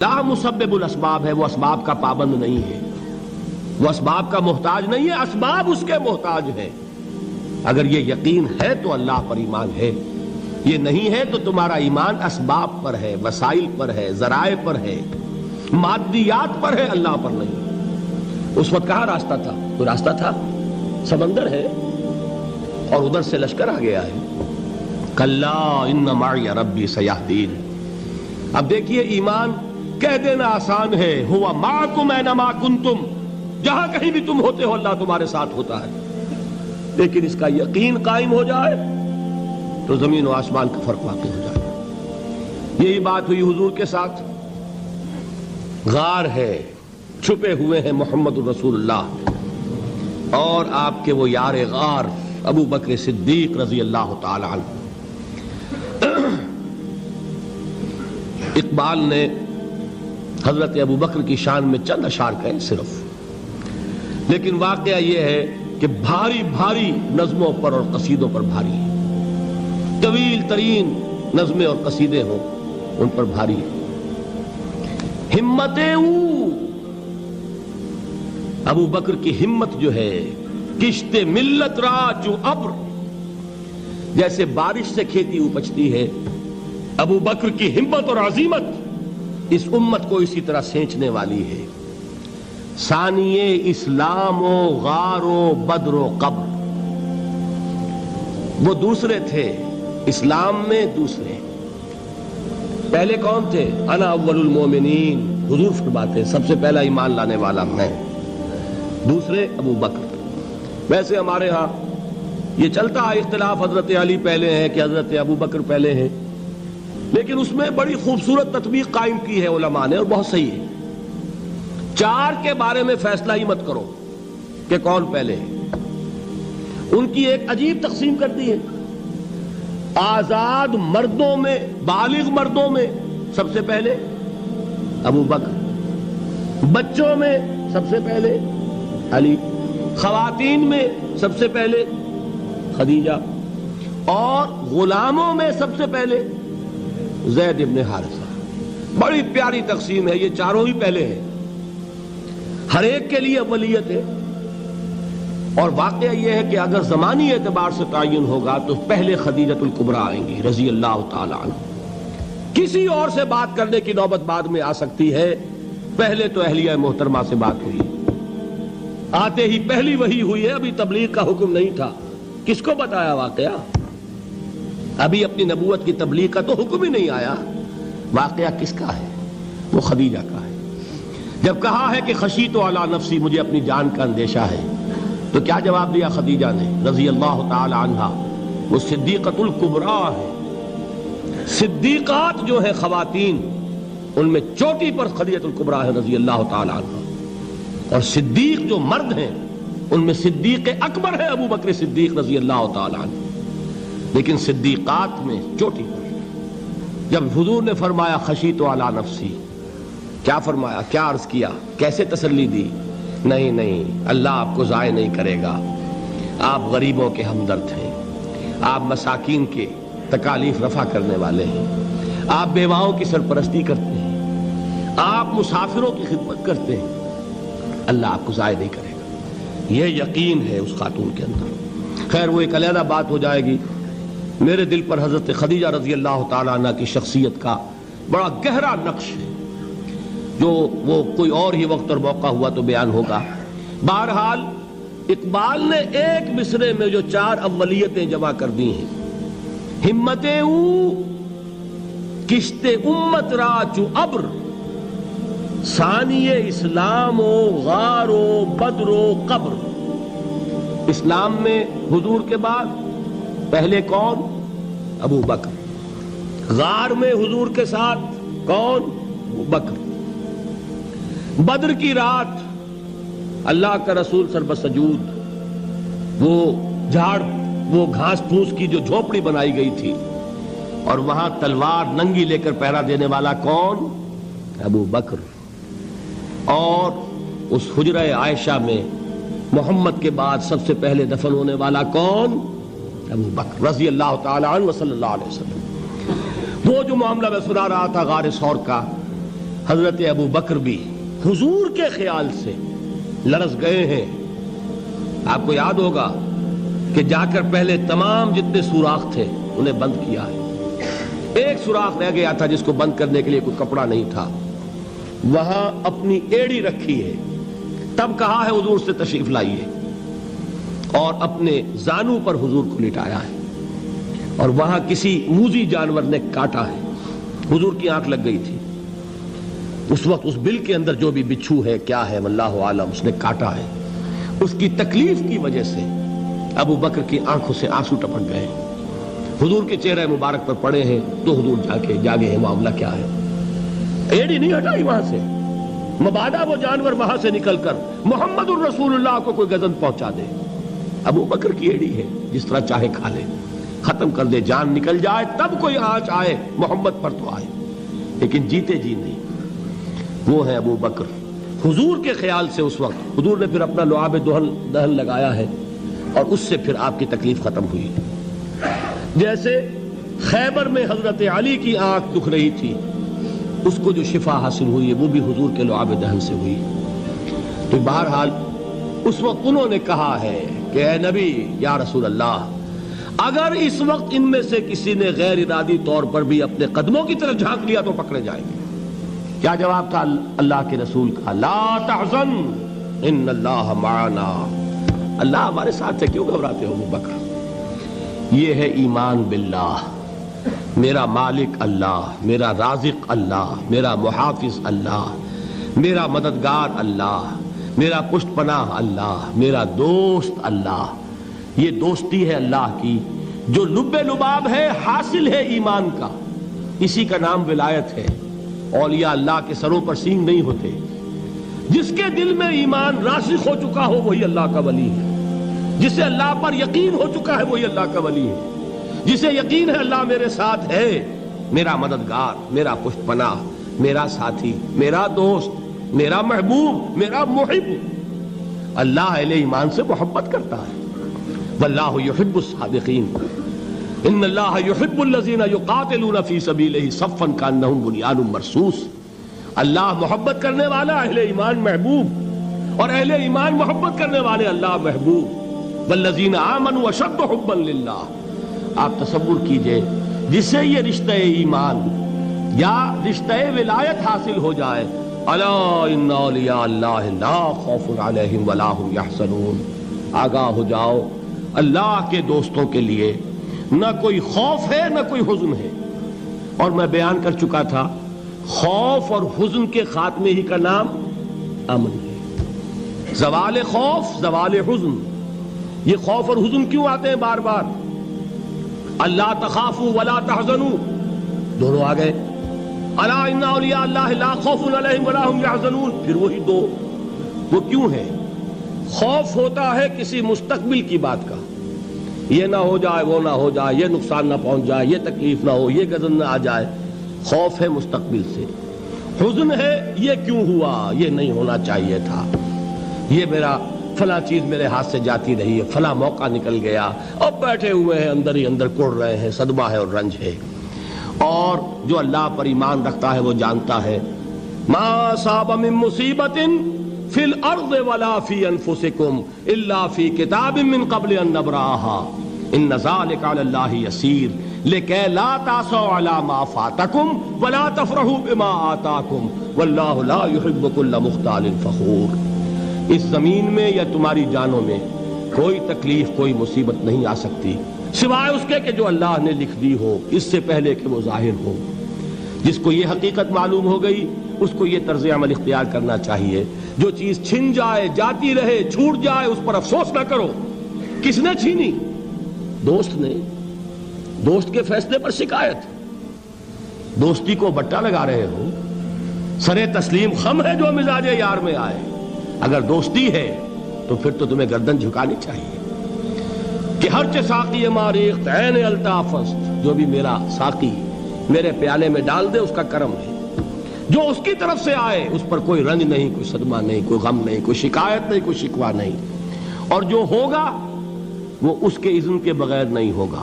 لا مسبب الاسباب ہے، وہ اسباب کا پابند نہیں ہے، وہ اسباب کا محتاج نہیں ہے، اسباب اس کے محتاج ہیں۔ اگر یہ یقین ہے تو اللہ پر ایمان ہے، یہ نہیں ہے تو تمہارا ایمان اسباب پر ہے، وسائل پر ہے، ذرائع پر ہے، مادیات پر ہے، اللہ پر نہیں۔ اس وقت کہاں راستہ تھا؟ کوئی راستہ تھا؟ سمندر ہے اور ادھر سے لشکر آ گیا ہے۔ کلا ان معی ربی سیہدین۔ اب دیکھیے ایمان کہہ دینا آسان ہے، ہوا معکم اینما کنتم، جہاں کہیں بھی تم ہوتے ہو اللہ تمہارے ساتھ ہوتا ہے، لیکن اس کا یقین قائم ہو جائے تو زمین و آسمان کا فرق واقع ہو جائے۔ یہی بات ہوئی حضور کے ساتھ۔ غار ہے، چھپے ہوئے ہیں محمد الرسول اللہ اور آپ کے وہ یار غار ابو بکر صدیق رضی اللہ تعالی عنہ۔ اقبال نے حضرت ابو بکر کی شان میں چند اشعار کہے صرف، لیکن واقعہ یہ ہے کہ بھاری بھاری نظموں پر اور قصیدوں پر بھاری ہے، طویل ترین نظمیں اور قصیدے ہوں ان پر بھاری ہے۔ ہمتیں ابو بکر کی ہمت جو ہے، کشت ملت را جو ابر، جیسے بارش سے کھیتی اپجتی ہے، ابو بکر کی ہمت اور عزیمت اس امت کو اسی طرح سینچنے والی ہے۔ ثانیے اسلام و غار و بدر و قبر، وہ دوسرے تھے اسلام میں، دوسرے پہلے کون تھے؟ انا اول المومنین، حضور فرماتے سب سے پہلا ایمان لانے والا میں، دوسرے ابو بکر۔ ویسے ہمارے ہاں یہ چلتا ہے اختلاف، حضرت علی پہلے ہیں کہ حضرت ابو بکر پہلے ہیں، لیکن اس میں بڑی خوبصورت تطبیق قائم کی ہے علماء نے اور بہت صحیح ہے۔ چار کے بارے میں فیصلہ ہی مت کرو کہ کون پہلے ہے، ان کی ایک عجیب تقسیم کر دی ہے۔ آزاد مردوں میں، بالغ مردوں میں سب سے پہلے ابو بکر، بچوں میں سب سے پہلے علی، خواتین میں سب سے پہلے خدیجہ، اور غلاموں میں سب سے پہلے زید ابن حارثہ۔ بڑی پیاری تقسیم ہے، یہ چاروں ہی پہلے ہیں، ہر ایک کے لیے اولیت ہے۔ اور واقعہ یہ ہے کہ اگر زمانی اعتبار سے تعین ہوگا تو پہلے خدیجۃ الکبریٰ آئیں گی رضی اللہ تعالی عنہ۔ کسی اور سے بات کرنے کی نوبت بعد میں آ سکتی ہے، پہلے تو اہلیہ محترمہ سے بات ہوئی، آتے ہی پہلی وحی ہوئی ہے، ابھی تبلیغ کا حکم نہیں تھا۔ کس کو بتایا واقعہ؟ ابھی اپنی نبوت کی تبلیغ کا تو حکم ہی نہیں آیا۔ واقعہ کس کا ہے؟ وہ خدیجہ کا ہے۔ جب کہا ہے کہ خشیت علی نفسی، مجھے اپنی جان کا اندیشہ ہے، تو کیا جواب دیا خدیجہ نے رضی اللہ تعالی عنہا؟ وہ صدیقۃ الکبریٰ ہے۔ صدیقات جو ہیں خواتین، ان میں چوٹی پر خدیجۃ الکبریٰ ہے رضی اللہ تعالی عنہا، اور صدیق جو مرد ہیں ان میں صدیق اکبر ہے ابو بکر صدیق رضی اللہ تعالی عنہ، لیکن صدیقات میں چوٹی پر۔ جب حضور نے فرمایا خشیت علی نفسی، کیا فرمایا؟ کیا عرض کیا؟ کیسے تسلی دی؟ نہیں نہیں، اللہ آپ کو ضائع نہیں کرے گا، آپ غریبوں کے ہمدرد ہیں، آپ مساکین کے تکالیف رفع کرنے والے ہیں، آپ بیواؤں کی سرپرستی کرتے ہیں، آپ مسافروں کی خدمت کرتے ہیں، اللہ آپ کو ضائع نہیں کرے گا۔ یہ یقین ہے اس خاتون کے اندر۔ خیر وہ ایک علیحدہ بات ہو جائے گی۔ میرے دل پر حضرت خدیجہ رضی اللہ تعالیٰ عنہ کی شخصیت کا بڑا گہرا نقش ہے، جو وہ کوئی اور ہی وقت اور موقع ہوا تو بیان ہوگا۔ بہرحال اقبال نے ایک مصرے میں جو چار اولیتیں جمع کر دی ہیں، ہمتیں کشت امت را چو ابر، ثانی اسلام و غار و بدر و قبر۔ اسلام میں حضور کے بعد پہلے کون؟ ابو بکر۔ غار میں حضور کے ساتھ کون؟ ابو بکر۔ بدر کی رات اللہ کا رسول سربسجود، وہ جھاڑ، وہ گھاس پھوس کی جو جھوپڑی بنائی گئی تھی، اور وہاں تلوار ننگی لے کر پہرا دینے والا کون؟ ابو بکر۔ اور اس حجرہ عائشہ میں محمد کے بعد سب سے پہلے دفن ہونے والا کون؟ ابو بکر رضی اللہ تعالی عنہ صلی اللہ علیہ وسلم۔ وہ جو معاملہ میں سنا رہا تھا غار ثور کا، حضرت ابو بکر بھی حضور کے خیال سے لرز گئے ہیں. آپ کو یاد ہوگا کہ جا کر پہلے تمام جتنے سوراخ تھے انہیں بند کیا ہے. ایک سوراخ رہ گیا تھا جس کو بند کرنے کے لیے کوئی کپڑا نہیں تھا. وہاں اپنی ایڑی رکھی ہے. تب کہا ہے حضور سے تشریف لائیے, اور اپنے زانو پر حضور کو لٹایا ہے. اور وہاں کسی موذی جانور نے کاٹا ہے. حضور کی آنکھ لگ گئی تھی. اس وقت اس بل کے اندر جو بھی بچھو ہے کیا ہے واللہ عالم, اس نے کاٹا ہے. اس کی تکلیف کی وجہ سے ابو بکر کی آنکھوں سے آنسو ٹپک گئے. حضور کے چہرے مبارک پر پڑے ہیں تو حضور جاگے ہیں معاملہ کیا ہے. ایڑی نہیں ہٹائی وہاں سے, مبادا وہ جانور وہاں سے نکل کر محمد الرسول اللہ کو کوئی گزن پہنچا دے. ابو بکر کی ایڑی ہے, جس طرح چاہے کھا لے, ختم کر دے, جان نکل جائے تب کوئی آنچ آئے محمد پر تو آئے, لیکن جیتے جی نہیں. وہ ہے ابو بکر. حضور کے خیال سے اس وقت حضور نے پھر اپنا لعاب دہن لگایا ہے, اور اس سے پھر آپ کی تکلیف ختم ہوئی. جیسے خیبر میں حضرت علی کی آنکھ دکھ رہی تھی, اس کو جو شفا حاصل ہوئی ہے وہ بھی حضور کے لعاب دہن سے ہوئی. تو بہرحال اس وقت انہوں نے کہا ہے کہ اے نبی یا رسول اللہ, اگر اس وقت ان میں سے کسی نے غیر ارادی طور پر بھی اپنے قدموں کی طرف جھانک لیا تو پکڑے جائیں گے. کیا جواب تھا اللہ کے رسول کا؟ لا تحزن ان اللہ معنا, اللہ ہمارے ساتھ ہے, کیوں گھبراتے ہو ابو بکر. یہ ہے ایمان باللہ, میرا مالک اللہ, میرا رازق اللہ, میرا محافظ اللہ, میرا مددگار اللہ, میرا پشت پناہ اللہ, میرا دوست اللہ. یہ دوستی ہے اللہ کی جو لب لباب ہے, حاصل ہے ایمان کا. اسی کا نام ولایت ہے. اولیاء اللہ کے سروں پر سینگ نہیں ہوتے. جس کے دل میں ایمان راسخ ہو چکا ہو وہی اللہ کا ولی ہے. جسے اللہ پر یقین ہو چکا ہے وہی اللہ کا ولی ہے. جسے یقین ہے اللہ میرے ساتھ ہے, میرا مددگار, میرا پشت پناہ, میرا ساتھی, میرا دوست, میرا محبوب, میرا محب. اللہ اہل ایمان سے محبت کرتا ہے. واللہ یحب الصادقین, ان اللہ یحب الذین یقاتلون فی سبیلہ صفا کانہم بنیان مرصوص. اللہ محبت کرنے والا, اہل ایمان محبوب, اور اہل ایمان محبت کرنے والے اللہ محبوب. والذین آمنوا اشد حبا للہ. آپ تصور کیجئے جسے یہ رشتہ ایمان یا رشتہ ولایت حاصل ہو جائے, الا ان اولیاء اللہ لا خوف علیہم ولا هم یحزنون. آگاہ ہو جاؤ, اللہ کے دوستوں کے لیے نہ کوئی خوف ہے نہ کوئی حزن ہے. اور میں بیان کر چکا تھا, خوف اور حزن کے خاتمے ہی کا نام امن ہے. زوال خوف, زوال حزن. یہ خوف اور حزن کیوں آتے ہیں بار بار؟ اللہ تخافوا ولا تحزنوا, دونوں آ گئے. الا ان اولیاء اللہ لا خوف علیہم ولا هم یحزنون, پھر وہی دو. وہ کیوں ہے؟ خوف ہوتا ہے کسی مستقبل کی بات کا, یہ نہ ہو جائے, وہ نہ ہو جائے, یہ نقصان نہ پہنچ جائے, یہ تکلیف نہ ہو, یہ غضب نہ آ جائے. خوف ہے مستقبل سے. حزن ہے یہ کیوں ہوا, یہ نہیں ہونا چاہیے تھا, یہ میرا فلاں چیز میرے ہاتھ سے جاتی رہی ہے, فلاں موقع نکل گیا, اب بیٹھے ہوئے ہیں اندر ہی اندر کڑ رہے ہیں, صدمہ ہے اور رنج ہے. اور جو اللہ پر ایمان رکھتا ہے وہ جانتا ہے ما اصاب من مصیبت فی الارض ولا فی انفسکم الا فی کتاب من قبل ان نبرأها ان ذلک علی اللہ یسیر لکی لا تعصوا علی ما فاتکم ولا تفرحوا بما آتاکم واللہ لا يحب كل مختال فخور. اس زمین میں یا تمہاری جانوں میں کوئی تکلیف, کوئی مصیبت نہیں آ سکتی سوائے اس کے کہ جو اللہ نے لکھ دی ہو, اس سے پہلے کہ وہ ظاہر ہو. جس کو یہ حقیقت معلوم ہو گئی اس کو یہ طرز عمل اختیار کرنا چاہیے. جو چیز چھن جائے, جاتی رہے, چھوٹ جائے, اس پر افسوس نہ کرو. کس نے چھینی؟ دوست نے. دوست کے فیصلے پر شکایت. دوستی کو بٹا لگا رہے ہو, سرے تسلیم خم ہے جو مزاج یار میں آئے. اگر دوستی ہے تو پھر تو تمہیں گردن جھکانی چاہیے کہ ہر چے ساقی ماریخت عین الطافست, جو بھی میرا ساقی میرے پیالے میں ڈال دے اس کا کرم ہے. جو اس کی طرف سے آئے اس پر کوئی رنج نہیں, کوئی صدمہ نہیں, کوئی غم نہیں, کوئی شکایت نہیں, کوئی شکوہ نہیں. اور جو ہوگا وہ اس کے اذن کے بغیر نہیں ہوگا,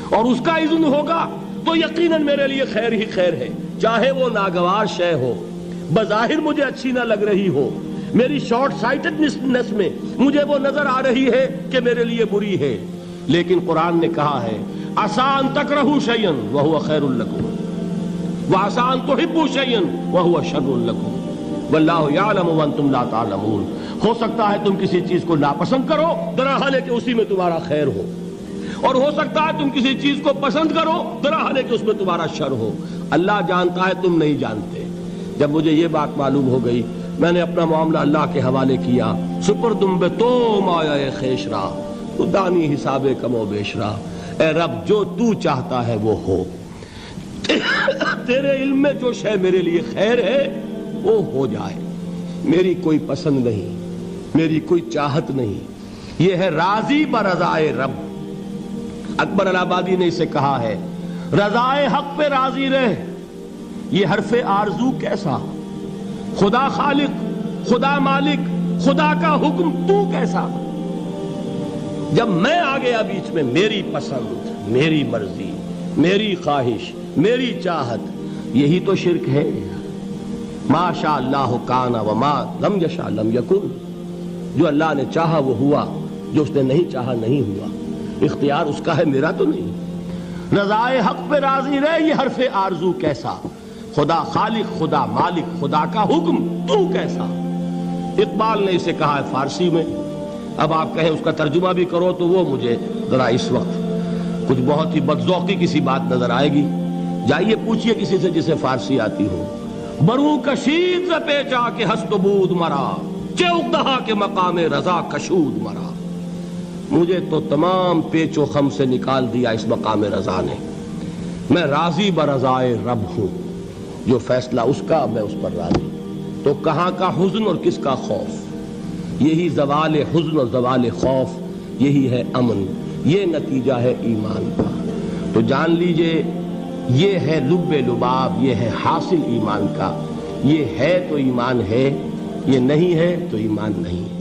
اور اس کا اذن ہوگا تو یقیناً میرے لیے خیر ہی خیر ہے, چاہے وہ ناگوار شے ہو, بظاہر مجھے اچھی نہ لگ رہی ہو، میری شارٹ سائٹڈنس میں مجھے وہ نظر آ رہی ہے کہ میرے لیے بری ہے، لیکن قرآن نے کہا ہے عسیٰ ان تکرہوا شیئا وہو خیر لکم وعسیٰ ان تحبوا شیئا وہو شر لکم واللہ یعلم وانتم لا تعلمون۔ ہو سکتا ہے تم کسی چیز کو ناپسند کرو دراحال ہے کہ اسی میں تمہارا خیر ہو، اور ہو سکتا ہے تم کسی چیز کو پسند کرو دراحال ہے کہ اس میں تمہارا شر ہو۔ اللہ جانتا ہے، تم نہیں جانتے۔ جب مجھے یہ بات معلوم ہو گئی، میں نے اپنا معاملہ اللہ کے حوالے کیا۔ سپردم بے تو مایہ خیش را تو دانی حساب کم و بیش را، اے رب جو تو چاہتا ہے وہ ہو، تیرے علم میں جو شے میرے لیے خیر ہے وہ ہو جائے، میری کوئی پسند نہیں، میری کوئی چاہت نہیں۔ یہ ہے راضی برضائے رب۔ اکبر الہٰبادی نے اسے کہا ہے رضائے حق پہ راضی رہ، یہ حرف آرزو کیسا، خدا خالق، خدا مالک، خدا کا حکم تو کیسا۔ جب میں آ گیا بیچ میں، میری پسند، میری مرضی، میری خواہش، میری چاہت، یہی تو شرک ہے۔ ما شاء اللہ کان وما لم یشاء لم یکن، جو اللہ نے چاہا وہ ہوا، جو اس نے نہیں چاہا نہیں ہوا۔ اختیار اس کا ہے، میرا تو نہیں۔ رضائے حق پہ راضی رہ، یہ حرف آرزو کیسا، خدا خالق، خدا مالک، خدا کا حکم تو کیسا۔ اقبال نے اسے کہا ہے فارسی میں، اب آپ کہیں اس کا ترجمہ بھی کرو تو وہ مجھے ذرا اس وقت کچھ بہت ہی بدذوقی کسی بات نظر آئے گی۔ جائیے پوچھئے کسی سے جسے فارسی آتی ہو۔ برو کشید ز پیچا کے ہست و بود مرا، چے اقدہا کے مقام رضا کشود مرا۔ مجھے تو تمام پیچ و خم سے نکال دیا اس مقام رضا نے۔ میں راضی برضائے رب ہوں، جو فیصلہ اس کا میں اس پر راضی۔ تو کہاں کا حزن اور کس کا خوف؟ یہی زوال حزن اور زوال خوف، یہی ہے امن، یہ نتیجہ ہے ایمان کا۔ تو جان لیجئے یہ ہے لب لباب، یہ ہے حاصل ایمان کا۔ یہ ہے تو ایمان ہے، یہ نہیں ہے تو ایمان نہیں ہے۔